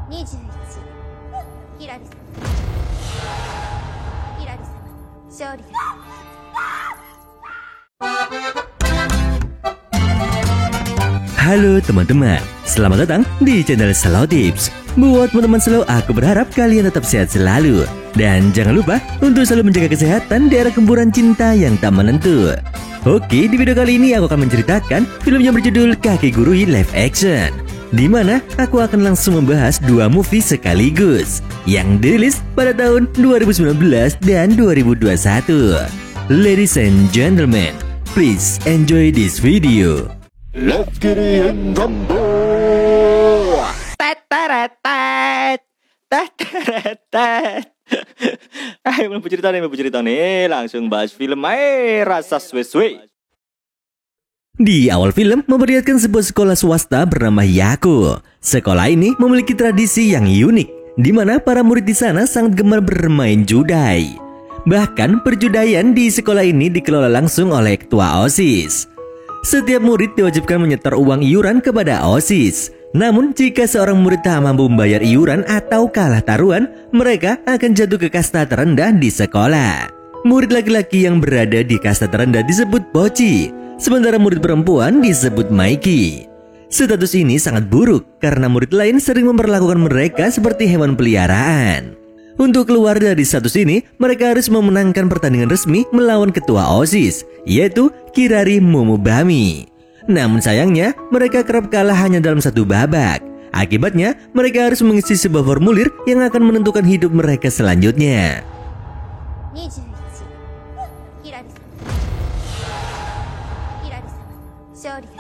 21ひらり様ひらり様勝利です。 Halo teman-teman, selamat datang di channel Slow Tips. Buat teman-teman slow, aku berharap kalian tetap sehat selalu. Dan jangan lupa untuk selalu menjaga kesehatan di era gempuran cinta yang tak menentu. Oke, di video kali ini aku akan menceritakan film yang berjudul Kakek Gurui live action, di mana aku akan langsung membahas dua movie sekaligus yang dirilis pada tahun 2019 dan 2021. Ladies and gentlemen, please enjoy this video. Let's get it in rumble. Ayo mau cerita nih, langsung bahas film aja, rasa suwe-suwe. Di awal film memperlihatkan sebuah sekolah swasta bernama Yaku. Sekolah ini memiliki tradisi yang unik, di mana para murid di sana sangat gemar bermain judai. Bahkan perjudaian di sekolah ini dikelola langsung oleh ketua OSIS. Setiap murid diwajibkan menyetor uang iuran kepada OSIS. Namun jika seorang murid tak mampu membayar iuran atau kalah taruhan, mereka akan jatuh ke kasta terendah di sekolah. Murid laki-laki yang berada di kasta terendah disebut Poci, sementara murid perempuan disebut Maiki. Status ini sangat buruk karena murid lain sering memperlakukan mereka seperti hewan peliharaan. Untuk keluar dari status ini, mereka harus memenangkan pertandingan resmi melawan ketua OSIS, yaitu Kirari Momobami. Namun sayangnya, mereka kerap kalah hanya dalam satu babak. Akibatnya, mereka harus mengisi sebuah formulir yang akan menentukan hidup mereka selanjutnya. 21ひらり様ひらり様勝利です。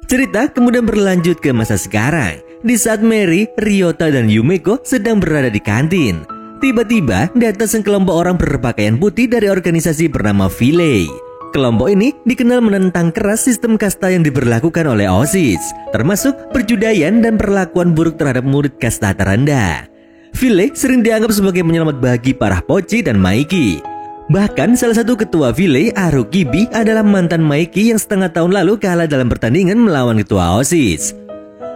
Cerita kemudian berlanjut ke masa sekarang. Di saat Mary, Ryota, dan Yumeko sedang berada di kantin, tiba-tiba datang sekelompok orang berpakaian putih dari organisasi bernama Villei. Kelompok ini dikenal menentang keras sistem kasta yang diberlakukan oleh OSIS, termasuk perjudaian dan perlakuan buruk terhadap murid kasta terendah. Villei sering dianggap sebagai penyelamat bagi para Poci dan Maiki. Bahkan salah satu ketua Villei, Arukibi, adalah mantan Maiki yang setengah tahun lalu kalah dalam pertandingan melawan ketua OSIS.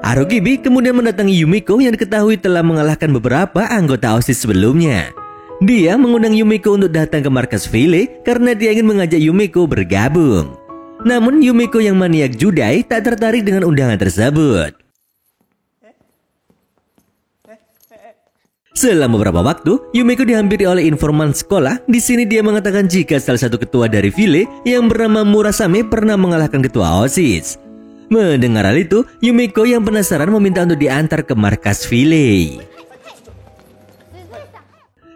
Arukibi kemudian mendatangi Yumiko yang diketahui telah mengalahkan beberapa anggota OSIS sebelumnya. Dia mengundang Yumiko untuk datang ke markas Villei karena dia ingin mengajak Yumiko bergabung. Namun Yumiko yang maniak judai tak tertarik dengan undangan tersebut. Selama beberapa waktu, Yumiko dihampiri oleh informan sekolah. Di sini dia mengatakan jika salah satu ketua dari Villei yang bernama Murasame pernah mengalahkan ketua OSIS. Mendengar hal itu, Yumiko yang penasaran meminta untuk diantar ke markas Villei.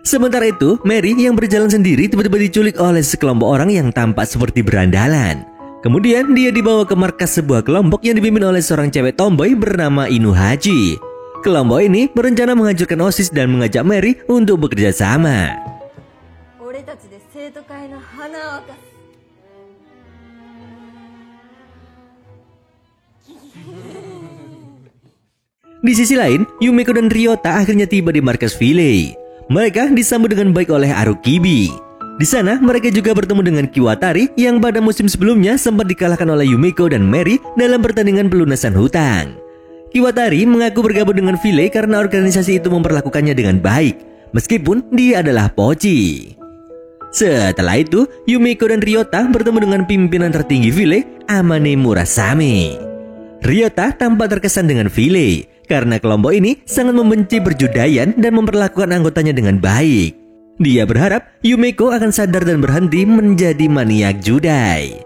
Sementara itu, Mary yang berjalan sendiri tiba-tiba diculik oleh sekelompok orang yang tampak seperti berandalan. Kemudian dia dibawa ke markas sebuah kelompok yang dipimpin oleh seorang cewek tomboy bernama Inuhachi. Kelompok ini berencana menghancurkan OSIS dan mengajak Mary untuk bekerja sama. Di sisi lain, Yumeko dan Ryota akhirnya tiba di markas Villei. Mereka disambut dengan baik oleh Arukibi. Di sana, mereka juga bertemu dengan Kiwatari yang pada musim sebelumnya sempat dikalahkan oleh Yumeko dan Mary dalam pertandingan pelunasan hutang. Kiwatari mengaku bergabung dengan Villei karena organisasi itu memperlakukannya dengan baik, meskipun dia adalah Poci. Setelah itu, Yumeko dan Ryota bertemu dengan pimpinan tertinggi Villei, Amane Murasame. Ryota tampak terkesan dengan Villei karena kelompok ini sangat membenci perjudaian dan memperlakukan anggotanya dengan baik. Dia berharap Yumeko akan sadar dan berhenti menjadi maniak judai.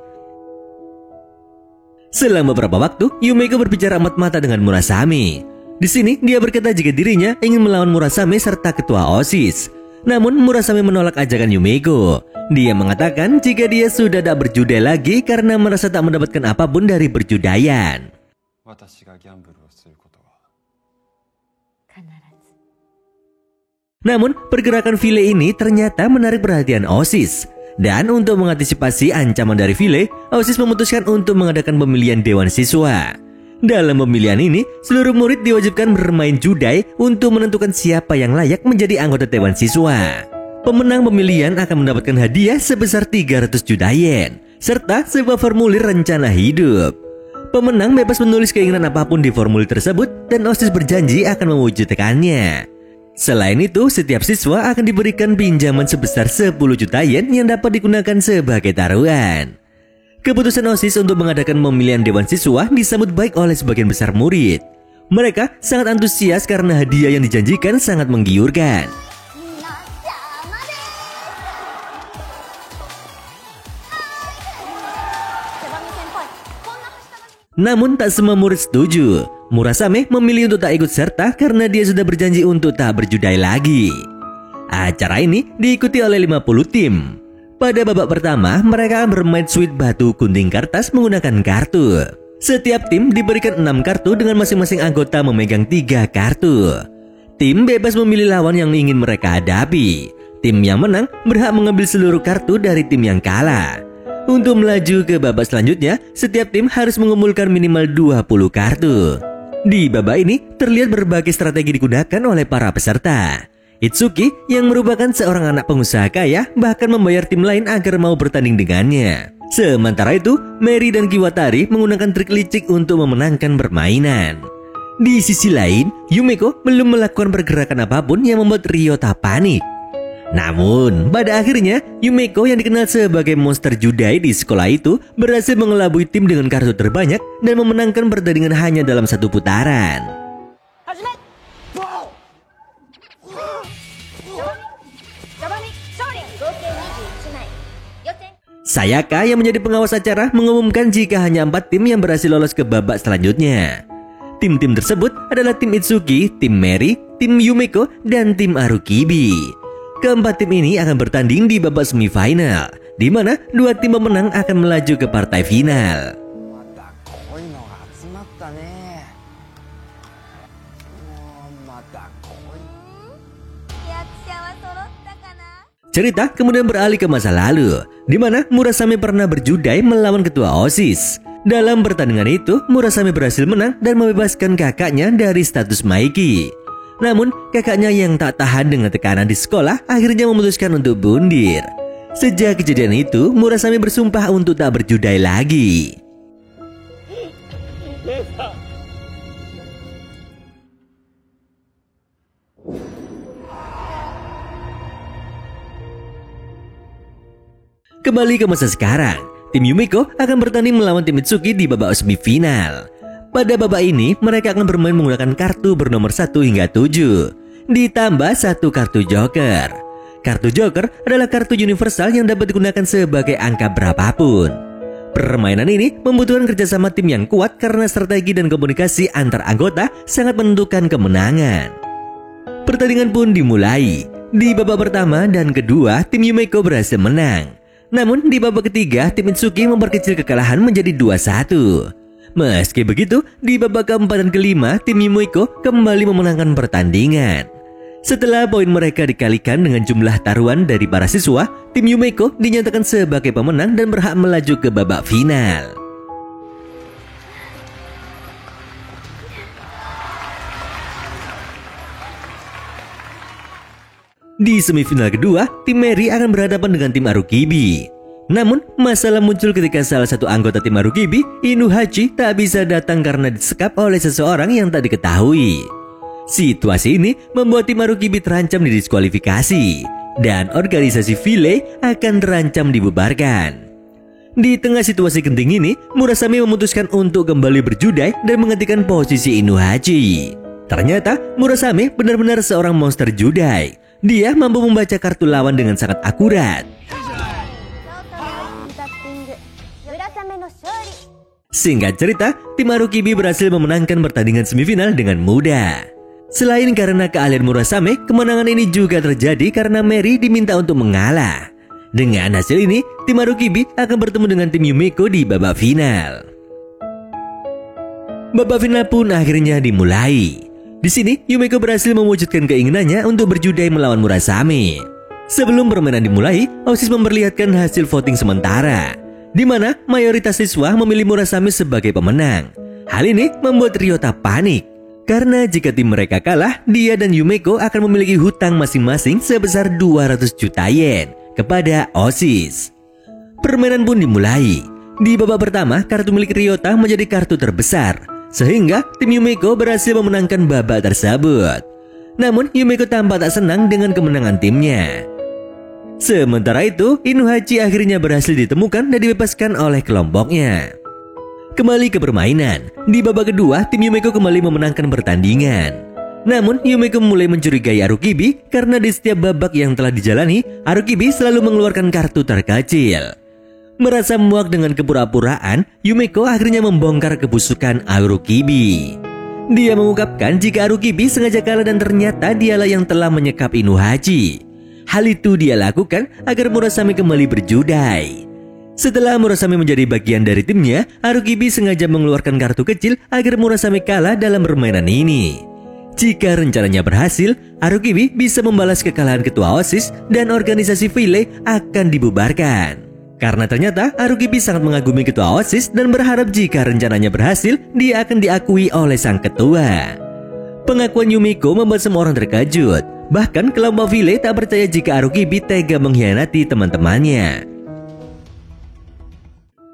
Selama beberapa waktu, Yumeko berbicara amat mata dengan Murasame. Di sini dia berkata jika dirinya ingin melawan Murasame serta ketua OSIS. Namun Murasame menolak ajakan Yumeko. Dia mengatakan jika dia sudah tak berjudai lagi karena merasa tak mendapatkan apapun dari perjudaian. Namun pergerakan Villei ini ternyata menarik perhatian OSIS. Dan untuk mengantisipasi ancaman dari Villei, OSIS memutuskan untuk mengadakan pemilihan Dewan Siswa. Dalam pemilihan ini, seluruh murid diwajibkan bermain judai untuk menentukan siapa yang layak menjadi anggota Dewan Siswa. Pemenang pemilihan akan mendapatkan hadiah sebesar 300 juta yen, serta sebuah formulir rencana hidup. Pemenang bebas menulis keinginan apapun di formulir tersebut dan OSIS berjanji akan mewujudkannya. Selain itu, setiap siswa akan diberikan pinjaman sebesar 10 juta yen yang dapat digunakan sebagai taruhan. Keputusan OSIS untuk mengadakan pemilihan Dewan Siswa disambut baik oleh sebagian besar murid. Mereka sangat antusias karena hadiah yang dijanjikan sangat menggiurkan. Namun tak semua murid setuju. Murasame memilih untuk tak ikut serta karena dia sudah berjanji untuk tak berjudai lagi. Acara ini diikuti oleh 50 tim. Pada babak pertama, mereka akan bermain suit batu gunting kertas menggunakan kartu. Setiap tim diberikan 6 kartu dengan masing-masing anggota memegang 3 kartu. Tim bebas memilih lawan yang ingin mereka hadapi. Tim yang menang berhak mengambil seluruh kartu dari tim yang kalah. Untuk melaju ke babak selanjutnya, setiap tim harus mengumpulkan minimal 20 kartu. Di babak ini, terlihat berbagai strategi digunakan oleh para peserta. Itsuki yang merupakan seorang anak pengusaha kaya bahkan membayar tim lain agar mau bertanding dengannya. Sementara itu, Mary dan Kiwatari menggunakan trik licik untuk memenangkan permainan. Di sisi lain, Yumeko belum melakukan pergerakan apapun yang membuat Ryota panik. Namun, pada akhirnya, Yumeko yang dikenal sebagai monster judai di sekolah itu berhasil mengelabui tim dengan kartu terbanyak dan memenangkan pertandingan hanya dalam 1 putaran. Sayaka yang menjadi pengawas acara mengumumkan jika hanya 4 tim yang berhasil lolos ke babak selanjutnya. Tim-tim tersebut adalah tim Itsuki, tim Mary, tim Yumeko, dan tim Arukibi. Keempat tim ini akan bertanding di babak semifinal, di mana 2 tim pemenang akan melaju ke partai final. Cerita kemudian beralih ke masa lalu, di mana Murasame pernah berjudai melawan ketua OSIS. Dalam pertandingan itu, Murasame berhasil menang dan membebaskan kakaknya dari status Maiki. Namun, kakaknya yang tak tahan dengan tekanan di sekolah akhirnya memutuskan untuk bundir. Sejak kejadian itu, Murasame bersumpah untuk tak berjudai lagi. Kembali ke masa sekarang, tim Yumeko akan bertanding melawan tim Itsuki di babak semifinal. Pada babak ini, mereka akan bermain menggunakan kartu bernomor 1 hingga 7, ditambah 1 kartu joker. Kartu joker adalah kartu universal yang dapat digunakan sebagai angka berapapun. Permainan ini membutuhkan kerjasama tim yang kuat karena strategi dan komunikasi antar anggota sangat menentukan kemenangan. Pertandingan pun dimulai. Di babak pertama dan kedua, tim Yumeko berhasil menang. Namun di babak ketiga, tim Itsuki memperkecil kekalahan menjadi 2-1. Meski begitu, di babak keempat dan kelima, tim Yumeko kembali memenangkan pertandingan. Setelah poin mereka dikalikan dengan jumlah taruhan dari para siswa, tim Yumeko dinyatakan sebagai pemenang dan berhak melaju ke babak final. Di semifinal kedua, tim Mary akan berhadapan dengan tim Arukibi. Namun, masalah muncul ketika salah satu anggota tim Arukibi, Inuhachi, tak bisa datang karena disekap oleh seseorang yang tak diketahui. Situasi ini membuat tim Arukibi terancam didiskualifikasi, dan organisasi File akan terancam dibubarkan. Di tengah situasi genting ini, Murasame memutuskan untuk kembali berjudai dan menggantikan posisi Inuhachi. Ternyata, Murasame benar-benar seorang monster judai. Dia mampu membaca kartu lawan dengan sangat akurat. Singkat cerita, tim Arukibi berhasil memenangkan pertandingan semifinal dengan mudah. Selain karena keahlian Murasame, kemenangan ini juga terjadi karena Mary diminta untuk mengalah. Dengan hasil ini, tim Arukibi akan bertemu dengan tim Yumeko di babak final. Babak final pun akhirnya dimulai. Di sini, Yumeko berhasil mewujudkan keinginannya untuk berjudai melawan Murasame. Sebelum permainan dimulai, OSIS memperlihatkan hasil voting sementara, di mana mayoritas siswa memilih Murasame sebagai pemenang. Hal ini membuat Ryota panik, karena jika tim mereka kalah, dia dan Yumeko akan memiliki hutang masing-masing sebesar 200 juta yen kepada OSIS. Permainan pun dimulai. Di babak pertama, kartu milik Ryota menjadi kartu terbesar, sehingga tim Yumeko berhasil memenangkan babak tersebut. Namun, Yumeko tampak tak senang dengan kemenangan timnya. Sementara itu, Inuhachi akhirnya berhasil ditemukan dan dibebaskan oleh kelompoknya. Kembali ke permainan, di babak kedua, tim Yumeko kembali memenangkan pertandingan. Namun, Yumeko mulai mencurigai Arukibi karena di setiap babak yang telah dijalani, Arukibi selalu mengeluarkan kartu terkecil. Merasa muak dengan kepura-puraan, Yumeko akhirnya membongkar kebusukan Arukibi. Dia mengungkapkan jika Arukibi sengaja kalah dan ternyata dialah yang telah menyekap Inuhachi. Hal itu dia lakukan agar Murasame kembali berjudai. Setelah Murasame menjadi bagian dari timnya, Arukibi sengaja mengeluarkan kartu kecil agar Murasame kalah dalam permainan ini. Jika rencananya berhasil, Arukibi bisa membalas kekalahan ketua OSIS dan organisasi File akan dibubarkan. Karena ternyata Arukibi sangat mengagumi ketua OSIS dan berharap jika rencananya berhasil, dia akan diakui oleh sang ketua. Pengakuan Yumeko membuat semua orang terkejut. Bahkan kelompok File tak percaya jika Arukibi tega mengkhianati teman-temannya.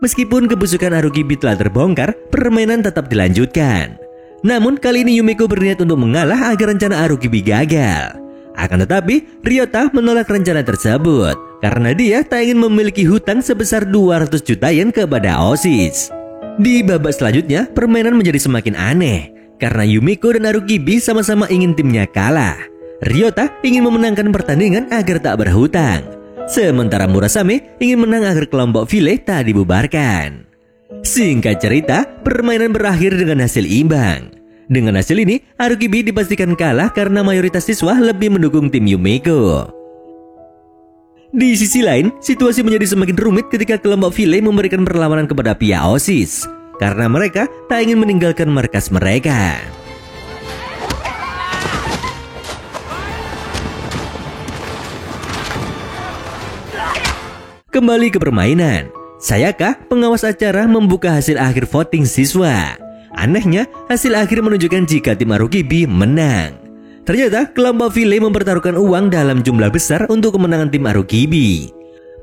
Meskipun kebusukan Arukibi telah terbongkar, permainan tetap dilanjutkan. Namun kali ini Yumeko berniat untuk mengalah agar rencana Arukibi gagal. Akan tetapi, Ryota menolak rencana tersebut karena dia tak ingin memiliki hutang sebesar 200 juta yen kepada OSIS. Di babak selanjutnya, permainan menjadi semakin aneh karena Yumeko dan Arukibi sama-sama ingin timnya kalah. Ryota ingin memenangkan pertandingan agar tak berhutang, sementara Murasame ingin menang agar kelompok File tak dibubarkan. Singkat cerita, permainan berakhir dengan hasil imbang. Dengan hasil ini, Arukibi dipastikan kalah karena mayoritas siswa lebih mendukung tim Yumeko. Di sisi lain, situasi menjadi semakin rumit ketika kelompok File memberikan perlawanan kepada pihak OSIS karena mereka tak ingin meninggalkan markas mereka. Kembali ke permainan, Sayaka, pengawas acara, membuka hasil akhir voting siswa. Anehnya, hasil akhir menunjukkan jika tim Arukibi menang. Ternyata kelompok File mempertaruhkan uang dalam jumlah besar untuk kemenangan tim Arukibi.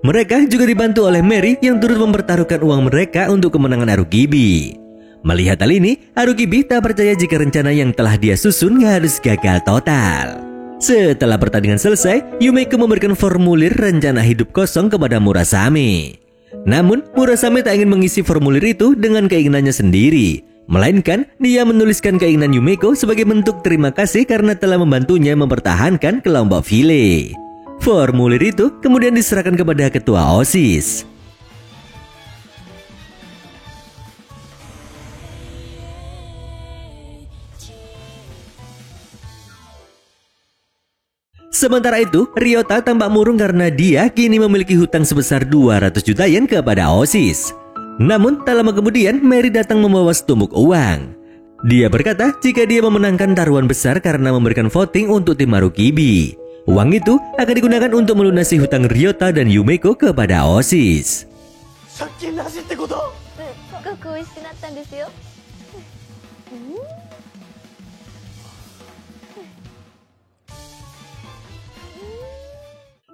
Mereka juga dibantu oleh Mary yang turut mempertaruhkan uang mereka untuk kemenangan Arukibi. Melihat hal ini, Arukibi tak percaya jika rencana yang telah dia susun harus gagal total. Setelah pertandingan selesai, Yumeko memberikan formulir rencana hidup kosong kepada Murasame. Namun, Murasame tak ingin mengisi formulir itu dengan keinginannya sendiri, melainkan dia menuliskan keinginan Yumeko sebagai bentuk terima kasih karena telah membantunya mempertahankan kelompok File. Formulir itu kemudian diserahkan kepada ketua OSIS. Sementara itu, Ryota tampak murung karena dia kini memiliki hutang sebesar 200 juta yen kepada OSIS. Namun, tak lama kemudian, Mary datang membawa setumpuk uang. Dia berkata jika dia memenangkan taruhan besar karena memberikan voting untuk tim Arukibi. Uang itu akan digunakan untuk melunasi hutang Ryota dan Yumeko kepada OSIS.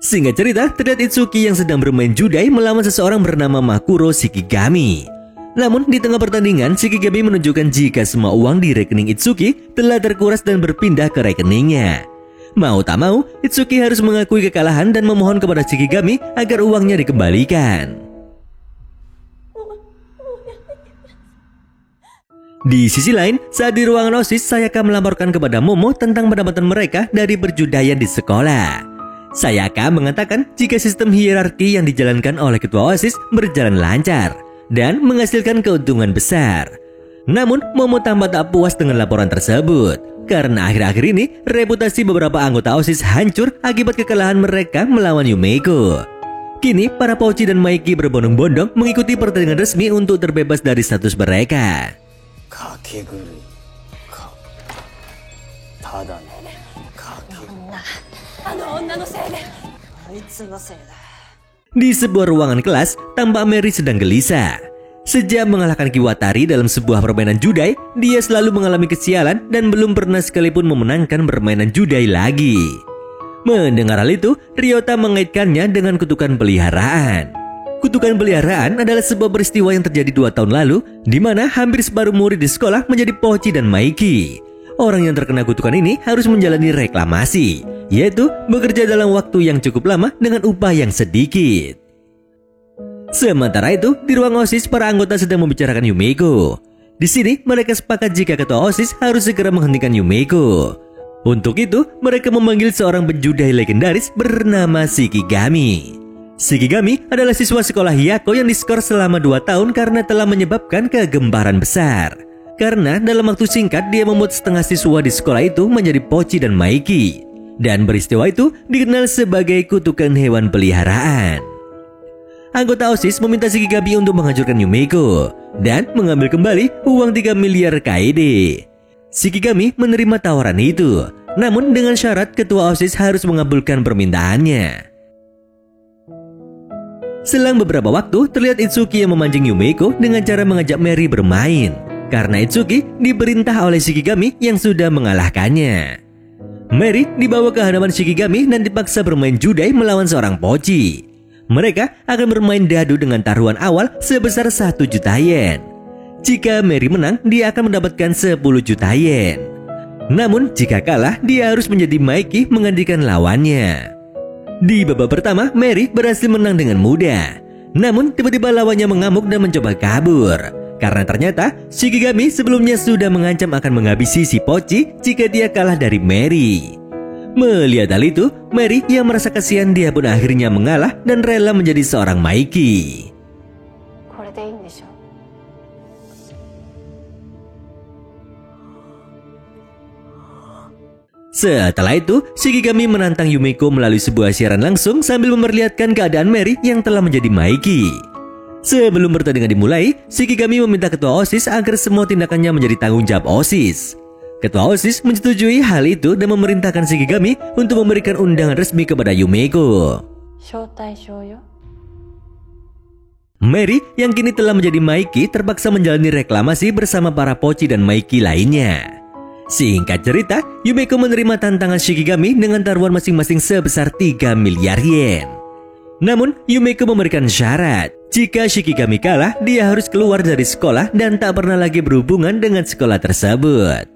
Singkat cerita, terlihat Itsuki yang sedang bermain judai melawan seseorang bernama Makuro Shikigami. Namun di tengah pertandingan, Shikigami menunjukkan jika semua uang di rekening Itsuki telah terkuras dan berpindah ke rekeningnya. Mau tak mau, Itsuki harus mengakui kekalahan dan memohon kepada Shikigami agar uangnya dikembalikan. Di sisi lain, saat di ruangan OSIS, Sayaka melaporkan kepada Momo tentang pendapatan mereka dari perjudian di sekolah. Sayaka mengatakan jika sistem hierarki yang dijalankan oleh ketua OSIS berjalan lancar dan menghasilkan keuntungan besar. Namun, Momo tampak tak puas dengan laporan tersebut karena akhir-akhir ini reputasi beberapa anggota OSIS hancur akibat kekalahan mereka melawan Yumeko. Kini, para Pouchi dan Maiki berbondong-bondong mengikuti pertandingan resmi untuk terbebas dari status mereka. Di sebuah ruangan kelas, tampak Mary sedang gelisah. Sejak mengalahkan Kiwatari dalam sebuah permainan judai, dia selalu mengalami kesialan dan belum pernah sekalipun memenangkan permainan judai lagi. Mendengar hal itu, Ryota mengaitkannya dengan kutukan peliharaan. Kutukan peliharaan adalah sebuah peristiwa yang terjadi 2 tahun lalu, di mana hampir separuh murid di sekolah menjadi Pochi dan Maiki. Orang yang terkena kutukan ini harus menjalani reklamasi, yaitu bekerja dalam waktu yang cukup lama dengan upah yang sedikit. Sementara itu, di ruang OSIS para anggota sedang membicarakan Yumeko. Di sini, mereka sepakat jika ketua OSIS harus segera menghentikan Yumeko. Untuk itu, mereka memanggil seorang penjudai legendaris bernama Shikigami. Shikigami adalah siswa sekolah Hiyako yang diskor selama 2 tahun karena telah menyebabkan kegemparan besar. Karena dalam waktu singkat dia membuat setengah siswa di sekolah itu menjadi Pochi dan Maiki. Dan peristiwa itu dikenal sebagai kutukan hewan peliharaan. Anggota OSIS meminta Shikigami untuk menghancurkan Yumeko dan mengambil kembali uang 3 miliar KED. Shikigami menerima tawaran itu, namun dengan syarat ketua OSIS harus mengabulkan permintaannya. Selang beberapa waktu, terlihat Itsuki yang memancing Yumeko dengan cara mengajak Mary bermain, karena Itsuki diperintah oleh Shikigami yang sudah mengalahkannya. Mary dibawa ke hadapan Shikigami dan dipaksa bermain judai melawan seorang Pochi. Mereka akan bermain dadu dengan taruhan awal sebesar 1 juta yen. Jika Mary menang, dia akan mendapatkan 10 juta yen. Namun jika kalah, dia harus menjadi Maiki menggantikan lawannya. Di babak pertama, Mary berhasil menang dengan mudah. Namun tiba-tiba lawannya mengamuk dan mencoba kabur. Karena ternyata Shikigami sebelumnya sudah mengancam akan menghabisi si Pochi jika dia kalah dari Mary. Melihat hal itu, Mary yang merasa kasihan dia pun akhirnya mengalah dan rela menjadi seorang Maiki. Setelah itu, Shikigami menantang Yumeko melalui sebuah siaran langsung sambil memperlihatkan keadaan Mary yang telah menjadi Maiki. Sebelum pertandingan dimulai, Shikigami meminta ketua OSIS agar semua tindakannya menjadi tanggung jawab OSIS. Ketua OSIS menyetujui hal itu dan memerintahkan Shikigami untuk memberikan undangan resmi kepada Yumeko. Mary yang kini telah menjadi Maiki terpaksa menjalani reklamasi bersama para Pochi dan Maiki lainnya. Singkat cerita, Yumeko menerima tantangan Shikigami dengan taruhan masing-masing sebesar 3 miliar yen. Namun, Yumeko memberikan syarat. Jika Shikigami kalah, dia harus keluar dari sekolah dan tak pernah lagi berhubungan dengan sekolah tersebut.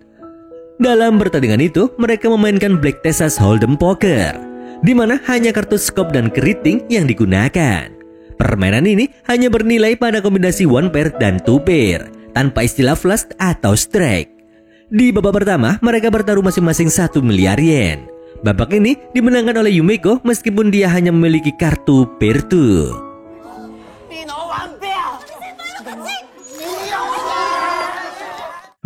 Dalam pertandingan itu, mereka memainkan Black Texas Hold'em Poker, di mana hanya kartu skop dan keriting yang digunakan. Permainan ini hanya bernilai pada kombinasi one pair dan two pair, tanpa istilah flush atau strike. Di babak pertama, mereka bertaruh masing-masing 1 miliar yen. Babak ini dimenangkan oleh Yumeko meskipun dia hanya memiliki kartu pair 2.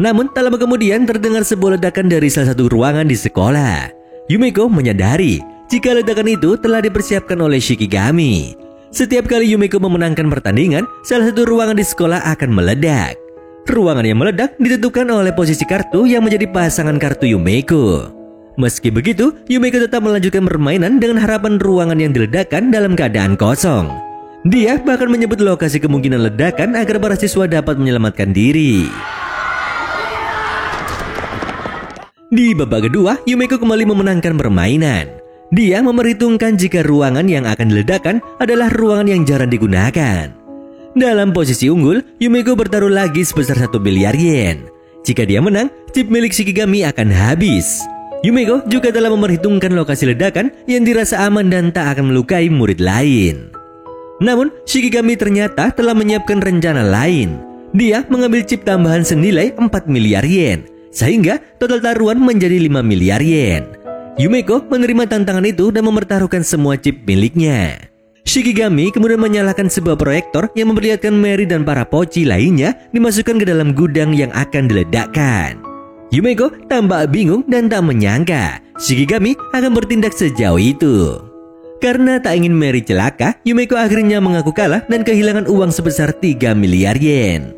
Namun tak lama kemudian terdengar sebuah ledakan dari salah satu ruangan di sekolah. Yumeko menyadari jika ledakan itu telah dipersiapkan oleh Shikigami. Setiap kali Yumeko memenangkan pertandingan, salah satu ruangan di sekolah akan meledak. Ruangan yang meledak ditentukan oleh posisi kartu yang menjadi pasangan kartu Yumeko. Meski begitu, Yumeko tetap melanjutkan permainan dengan harapan ruangan yang diledakkan dalam keadaan kosong. Dia bahkan menyebut lokasi kemungkinan ledakan agar para siswa dapat menyelamatkan diri. Di babak kedua, Yumeko kembali memenangkan permainan. Dia memperhitungkan jika ruangan yang akan diledakkan adalah ruangan yang jarang digunakan. Dalam posisi unggul, Yumeko bertaruh lagi sebesar 1 miliar yen. Jika dia menang, chip milik Shikigami akan habis. Yumeko juga telah memperhitungkan lokasi ledakan yang dirasa aman dan tak akan melukai murid lain. Namun, Shikigami ternyata telah menyiapkan rencana lain. Dia mengambil chip tambahan senilai 4 miliar yen. Sehingga total taruhan menjadi 5 miliar yen. Yumeko menerima tantangan itu dan mempertaruhkan semua chip miliknya. Shikigami kemudian menyalakan sebuah proyektor yang memperlihatkan Mary dan para Pochi lainnya dimasukkan ke dalam gudang yang akan diledakkan. Yumeko tampak bingung dan tak menyangka Shikigami akan bertindak sejauh itu. Karena tak ingin Mary celaka, Yumeko akhirnya mengaku kalah dan kehilangan uang sebesar 3 miliar yen.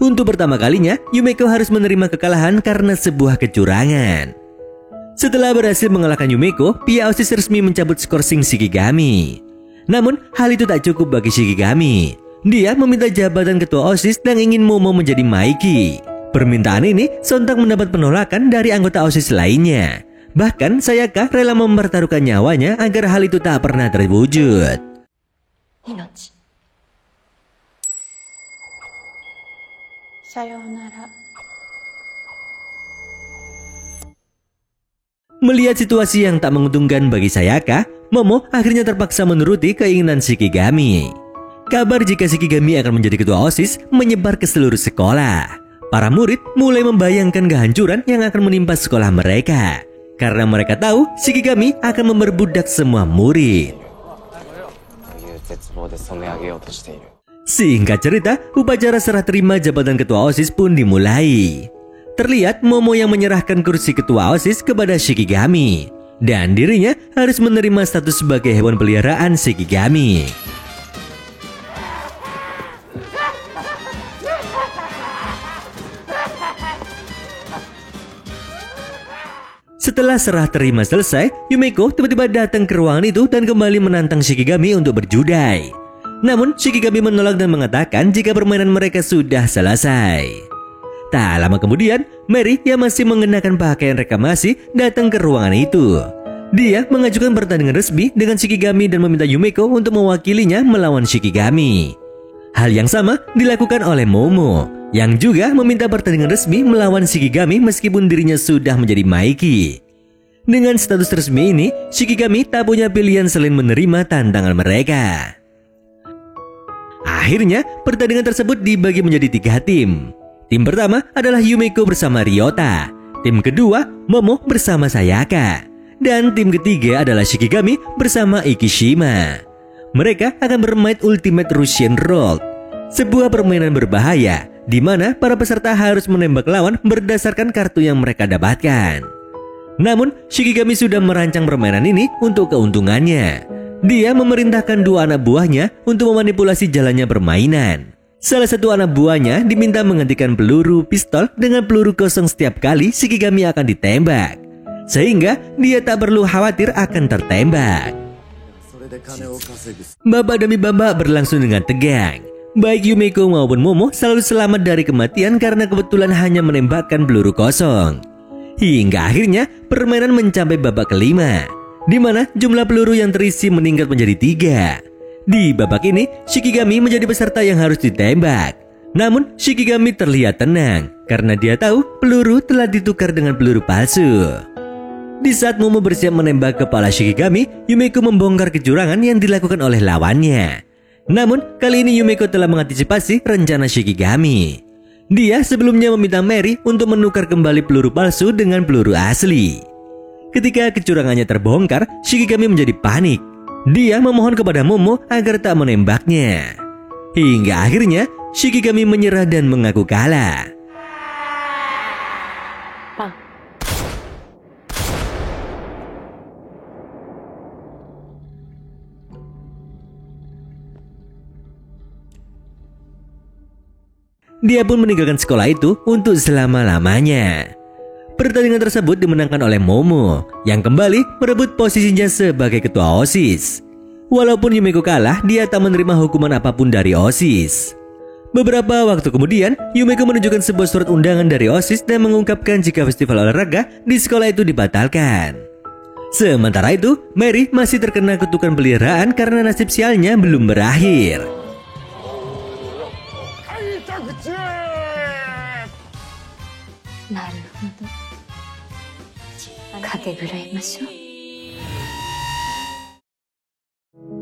Untuk pertama kalinya, Yumeko harus menerima kekalahan karena sebuah kecurangan. Setelah berhasil mengalahkan Yumeko, pihak OSIS resmi mencabut skor Shikigami. Namun, hal itu tak cukup bagi Shikigami. Dia meminta jabatan ketua OSIS dan ingin Momo menjadi Maiki. Permintaan ini sontak mendapat penolakan dari anggota OSIS lainnya. Bahkan Sayaka rela mempertaruhkan nyawanya agar hal itu tak pernah terwujud. Inochi. Sayonara. Melihat situasi yang tak menguntungkan bagi Sayaka, Momo akhirnya terpaksa menuruti keinginan Shikigami. Kabar jika Shikigami akan menjadi ketua OSIS menyebar ke seluruh sekolah. Para murid mulai membayangkan kehancuran yang akan menimpa sekolah mereka. Karena mereka tahu Shikigami akan memperbudak semua murid. Singkat cerita, upacara serah terima jabatan ketua OSIS pun dimulai. Terlihat Momo yang menyerahkan kursi ketua OSIS kepada Shikigami. Dan dirinya harus menerima status sebagai hewan peliharaan Shikigami. Setelah serah terima selesai, Yumeko tiba-tiba datang ke ruangan itu dan kembali menantang Shikigami untuk berjudai. Namun Shikigami menolak dan mengatakan jika permainan mereka sudah selesai. Tak lama kemudian, Mary yang masih mengenakan pakaian reklamasi datang ke ruangan itu. Dia mengajukan pertandingan resmi dengan Shikigami dan meminta Yumeko untuk mewakilinya melawan Shikigami. Hal yang sama dilakukan oleh Momo, yang juga meminta pertandingan resmi melawan Shikigami meskipun dirinya sudah menjadi Maiki. Dengan status resmi ini, Shikigami tak punya pilihan selain menerima tantangan mereka. Akhirnya, pertandingan tersebut dibagi menjadi 3 tim. Tim pertama adalah Yumeko bersama Ryota, tim kedua Momo bersama Sayaka, dan tim ketiga adalah Shikigami bersama Ikishima. Mereka akan bermain Ultimate Russian Roll, sebuah permainan berbahaya di mana para peserta harus menembak lawan berdasarkan kartu yang mereka dapatkan. Namun, Shikigami sudah merancang permainan ini untuk keuntungannya. Dia memerintahkan 2 anak buahnya untuk memanipulasi jalannya permainan. Salah satu anak buahnya diminta menggantikan peluru pistol dengan peluru kosong setiap kali Shikigami akan ditembak, sehingga dia tak perlu khawatir akan tertembak. Babak demi babak berlangsung dengan tegang. Baik Yumeko maupun Momo selalu selamat dari kematian karena kebetulan hanya menembakkan peluru kosong. Hingga akhirnya permainan mencapai babak kelima, di mana jumlah peluru yang terisi meningkat menjadi 3. Di babak ini, Shikigami menjadi peserta yang harus ditembak. Namun, Shikigami terlihat tenang karena dia tahu peluru telah ditukar dengan peluru palsu. Di saat Momo bersiap menembak kepala Shikigami, Yumeko membongkar kecurangan yang dilakukan oleh lawannya. Namun, kali ini Yumeko telah mengantisipasi rencana Shikigami. Dia sebelumnya meminta Mary untuk menukar kembali peluru palsu dengan peluru asli. Ketika kecurangannya terbongkar, Shikigami menjadi panik. Dia memohon kepada Momo agar tak menembaknya. Hingga akhirnya, Shikigami menyerah dan mengaku kalah. Dia pun meninggalkan sekolah itu untuk selama-lamanya. Pertandingan tersebut dimenangkan oleh Momo yang kembali merebut posisinya sebagai ketua OSIS. Walaupun Yumeko kalah, dia tak menerima hukuman apapun dari OSIS. Beberapa waktu kemudian, Yumeko menunjukkan sebuah surat undangan dari OSIS dan mengungkapkan jika festival olahraga di sekolah itu dibatalkan. Sementara itu, Mary masih terkena kutukan peliharaan karena nasib sialnya belum berakhir.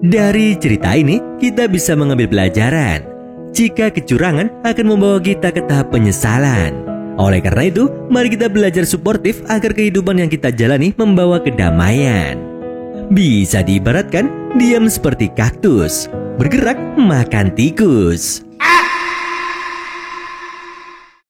Dari cerita ini, kita bisa mengambil pelajaran jika kecurangan akan membawa kita ke tahap penyesalan. Oleh karena itu, mari kita belajar suportif agar kehidupan yang kita jalani membawa kedamaian. Bisa diibaratkan, diam seperti kaktus, bergerak makan tikus.